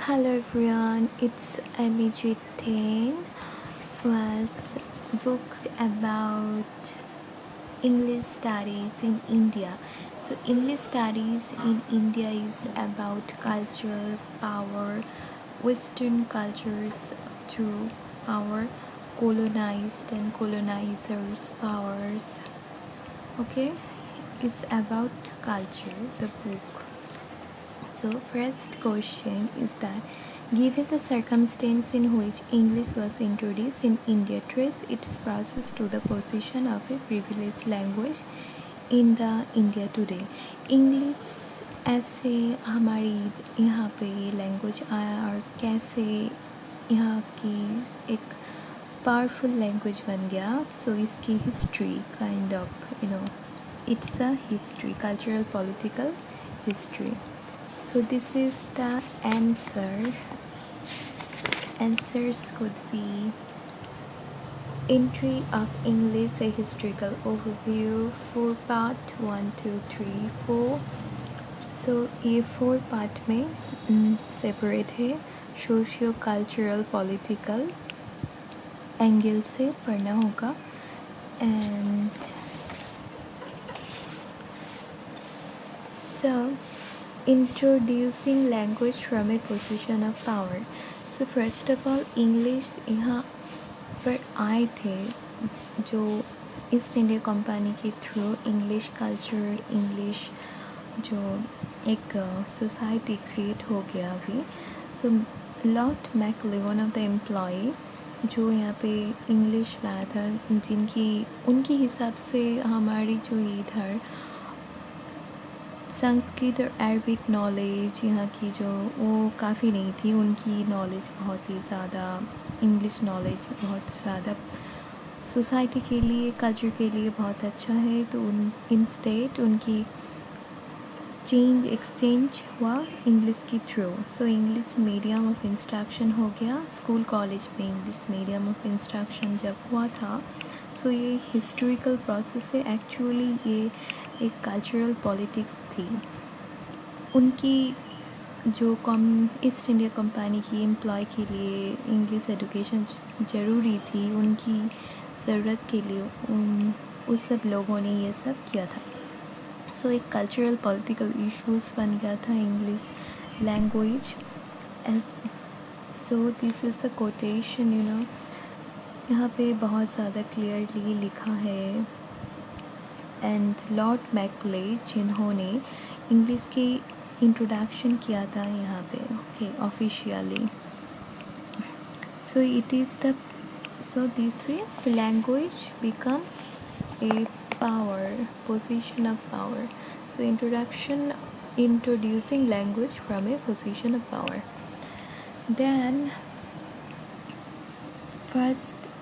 Hello everyone, it's Amijit Tain was book about English studies in India. So English studies in India is about culture, power, Western cultures through our colonized and colonizers' powers. Okay, it's about culture, the book. So first question is that given the circumstance in which English was introduced in India, trace its process to the position of a privileged language in the India today. English ऐसे हमारी यहाँ पे language आया और कैसे यहाँ की एक पावरफुल लैंग्वेज बन गया. सो इसकी history kind of it's a history, cultural political history. So this is the answer. Answers could be entry of English, a historical overview, 4 part 1 2 3 4. So ये 4 part में सेपरेट है. सोशियो कल्चरल पॉलिटिकल एंगल से पढ़ना होगा. And so introducing language from a position of power. So first of all English यहाँ पर आए थे जो ईस्ट इंडिया कंपनी के थ्रू. इंग्लिश कल्चर, इंग्लिश जो एक सोसाइटी क्रिएट हो गया अभी. So Lord Macaulay one of the employee जो यहाँ पे इंग्लिश लाया था, उनके हिसाब से हमारी जो इधर संस्कृत और अरबिक नॉलेज यहाँ की जो वो काफ़ी नहीं थी. उनकी नॉलेज बहुत ही ज़्यादा, इंग्लिश नॉलेज बहुत ज़्यादा सोसाइटी के लिए, कल्चर के लिए बहुत अच्छा है. तो इंस्टेड उनकी एक्सचेंज हुआ इंग्लिश के through. So English medium of instruction हो गया. स्कूल कॉलेज में इंग्लिश मीडियम ऑफ इंस्ट्रक्शन जब हुआ था. सो ये हिस्टोरिकल प्रोसेस है. एक्चुअली ये एक कल्चरल पॉलिटिक्स थी. उनकी जो ईस्ट इंडिया कंपनी की एम्प्लॉय के लिए इंग्लिश एजुकेशन ज़रूरी थी, उनकी ज़रूरत के लिए उस सब लोगों ने ये सब किया था. सो एक कल्चरल पॉलिटिकल इश्यूज़ बन गया था English language. So this is a quotation, यहाँ पे बहुत ज़्यादा क्लियरली लिखा है. एंड लॉर्ड मैकले जिन्होंने इंग्लिश की इंट्रोडक्शन किया था यहाँ पे, okay, officially. So it is the this is language become a power, position of power. So introducing language from a position of power.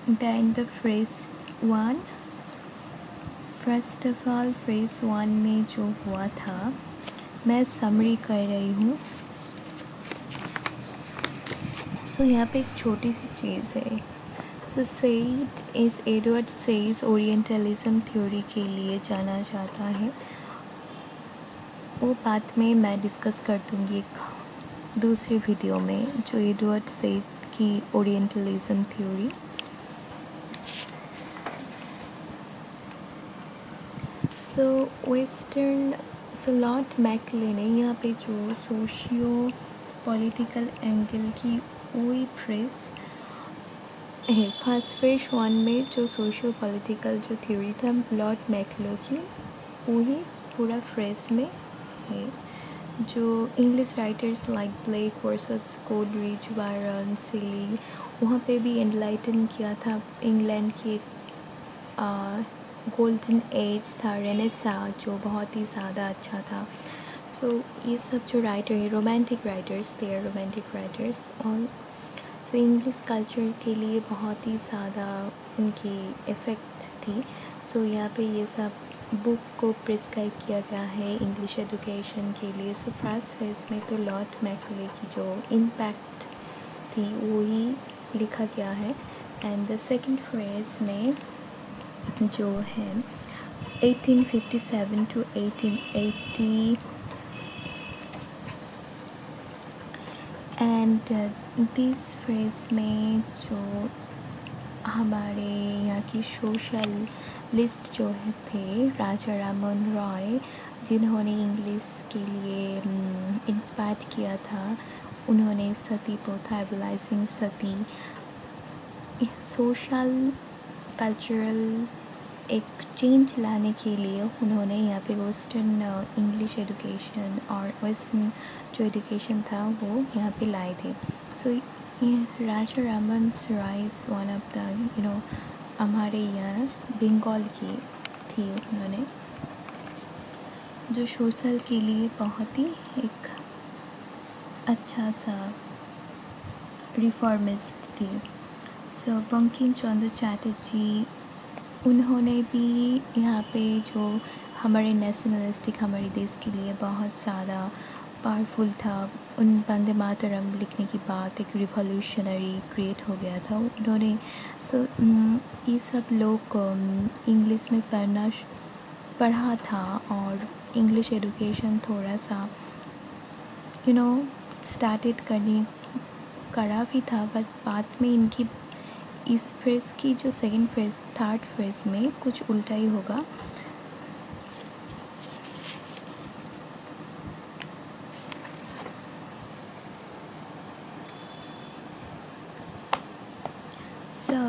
Then the phrase one. First of all phase 1 में जो हुआ था, मैं summary कर रही हूँ. सो यहाँ पे एक छोटी सी चीज़ है. सो सेड इज़ एडवर्ड सेज ओरिएंटलिज्म थ्योरी के लिए जाना जाता है. वो बात में मैं डिस्कस कर दूँगी एक दूसरी वीडियो में, जो एडवर्ड सेज की ओरिएंटलिज्म थ्योरी. सो लॉर्ड मैकले ने यहाँ पे जो सोशियो पॉलिटिकल एंगल की वही फ्रेस है. फर्स्ट फेज 1 में जो सोशियो पॉलिटिकल जो थ्योरी था लॉर्ड मैकले की, वही पूरा फ्रेस में है. जो English writers like Blake, Wordsworth, Coleridge, Byron, Shelley, वहाँ पे भी एनलाइटन किया था. इंग्लैंड की गोल्डन एज था, रेनेसां, जो बहुत ही ज़्यादा अच्छा था. सो ये सब जो राइटर है, रोमांटिक राइटर्स थे, रोमांटिक राइटर्स. और सो इंग्लिश कल्चर के लिए बहुत ही ज़्यादा उनकी इफ़ेक्ट थी. सो यहाँ पे ये सब बुक को प्रिस्क्राइब किया गया है इंग्लिश एजुकेशन के लिए. सो फर्स्ट फेज में तो लॉर्ड मैकले की जो इम्पैक्ट थी वही लिखा गया है. एंड द सेकंड फेज में जो है 1857 to 1880 एंड दिस फ्रेज में जो हमारे यहाँ की सोशल लिस्ट जो है थे राजा राममोहन रॉय, जिन्होंने इंग्लिश के लिए इंस्पायर किया था, उन्होंने सती प्रथा, एबलाइजिंग सती, सोशल कल्चरल एक चेंज लाने के लिए उन्होंने यहाँ पे वेस्टर्न इंग्लिश एजुकेशन और वेस्टर्न जो एजुकेशन था वो यहाँ पे लाए थे. सो ये Raja Rammohan Roy is one of the हमारे यहाँ बंगाल की थी. उन्होंने जो सोशल के लिए बहुत ही एक अच्छा सा रिफॉर्मिस्ट थी. सो बंकिम चंद्र चटर्जी, उन्होंने भी यहाँ पे जो हमारे नेशनलिस्टिक हमारे देश के लिए बहुत ज़्यादा पावरफुल था. उन वंदे मातरम लिखने की बात एक रिवॉल्यूशनरी क्रिएट हो गया था उन्होंने. सो ये सब लोग इंग्लिश में पढ़ा था और इंग्लिश एजुकेशन थोड़ा सा स्टार्टेड करा भी था. बट बाद में इनकी इस फ्रेज की जो सेकंड फ्रेज थर्ड फ्रेज में कुछ उल्टा ही होगा. So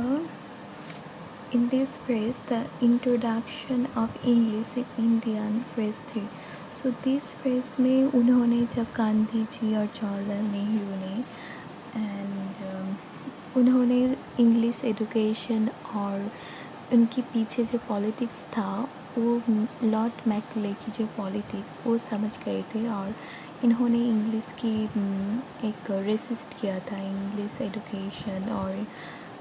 in this phrase, the introduction of English in Indian phrase 3. So this phrase में उन्होंने जब गांधी जी और जवाहरलाल नेहरू ने एंड उन्होंने इंग्लिश एजुकेशन और उनके पीछे जो पॉलिटिक्स था वो लॉर्ड मैकले की जो पॉलिटिक्स वो समझ गए थे और इन्होंने इंग्लिश की एक रेसिस्ट किया था. इंग्लिश एजुकेशन और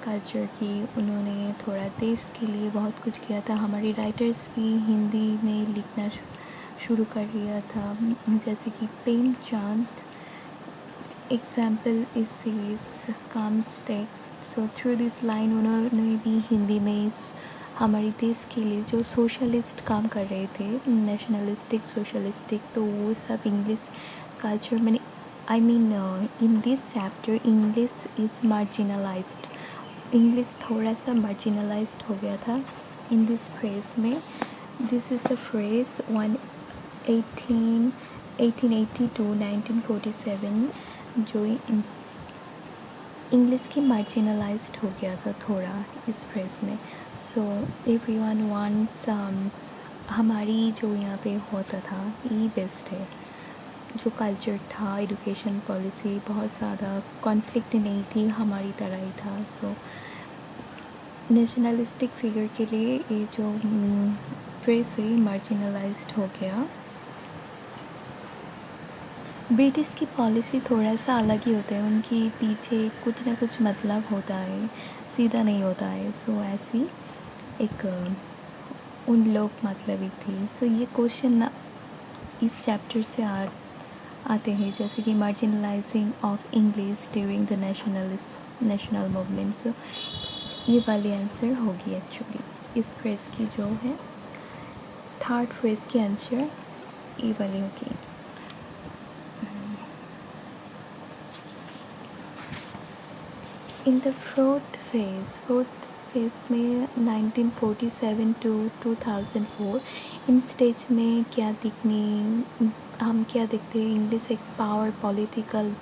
कल्चर की उन्होंने थोड़ा देश के लिए बहुत कुछ किया था. हमारे राइटर्स भी हिंदी में लिखना शुरू कर दिया था, जैसे कि प्रेमचंद. एग्जाम्पल इस series comes text. So through this line उन्होंने भी हिंदी में हमारे देश के लिए जो सोशलिस्ट काम कर रहे थे, नेशनलिस्टिक सोशलिस्टिक, तो वो सब इंग्लिश कल्चर में I mean in this chapter English is marginalised. English थोड़ा सा मार्जिनलाइज्ड हो गया था इन दिस फ्रेज में. This is the phrase 1880 to 1947 जो इंग्लिश की मार्जिनलाइज्ड हो गया था थोड़ा इस फ्रेज में. सो एवरीवन वांट्स हमारी जो यहाँ पे होता था ये बेस्ट है. जो कल्चर था, एजुकेशन पॉलिसी बहुत ज़्यादा कॉन्फ्लिक्ट नहीं थी, हमारी तरह ही था. सो नेशनलिस्टिक फिगर के लिए ये जो फ्रेज है मार्जिनलाइज्ड हो गया. ब्रिटिश की पॉलिसी थोड़ा सा अलग ही होता है, उनकी पीछे कुछ ना कुछ मतलब होता है, सीधा नहीं होता है. सो ऐसी एक उन लोग मतलबी थी. सो ये क्वेश्चन इस चैप्टर से आते हैं, जैसे कि marginalising of English during the national movement. So ये वाली आंसर होगी एक्चुअली इस फ्रेज की जो है थर्ड फ्रेज की आंसर ये वाली होगी. इन द फोर्थ फेज में 1947 to 2004 इन स्टेज में हम क्या देखते हैं, इंग्लिश एक power, political,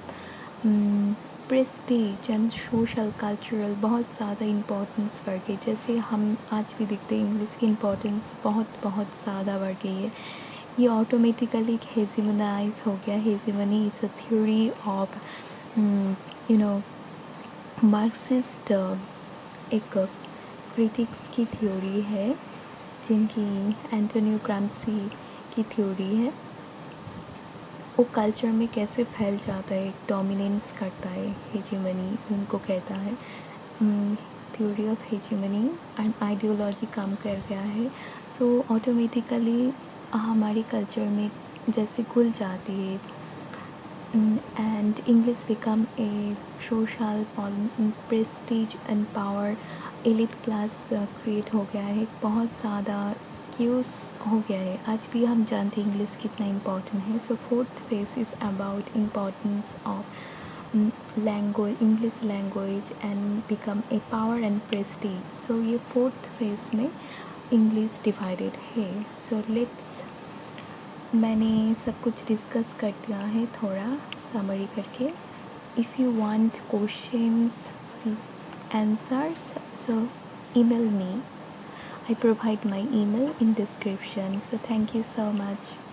Prestige and social cultural बहुत ज़्यादा इम्पोर्टेंस बढ़ गई. जैसे हम आज भी देखते हैं इंग्लिश की इम्पोर्टेंस बहुत ज़्यादा बढ़ गई है. ये ऑटोमेटिकली हेजिमोनाइज हो गया. Hegemony is a theory of Marxist एक क्रिटिक्स की थ्योरी है, जिनकी एंटोनियो ग्राम्सी की थ्योरी है. वो कल्चर में कैसे फैल जाता है, डोमिनेंस करता है, हेजिमनी उनको कहता है. Theory of hegemony and ideology काम कर गया है. सो ऑटोमेटिकली हमारी कल्चर में जैसे घुल जाती है and English become a social prestige and power elite class create हो गया है. बहुत ज़्यादा क्यूज हो गया है. आज भी हम जानते हैं इंग्लिश कितना इम्पोर्टेंट है. So fourth phase is about importance of language, English language and become a power and prestige. So ये fourth phase में English divided है. So let's, मैंने सब कुछ डिस्कस कर दिया है थोड़ा समरी करके. If you want questions, answers, so email me. I provide my email in description. So thank you so much.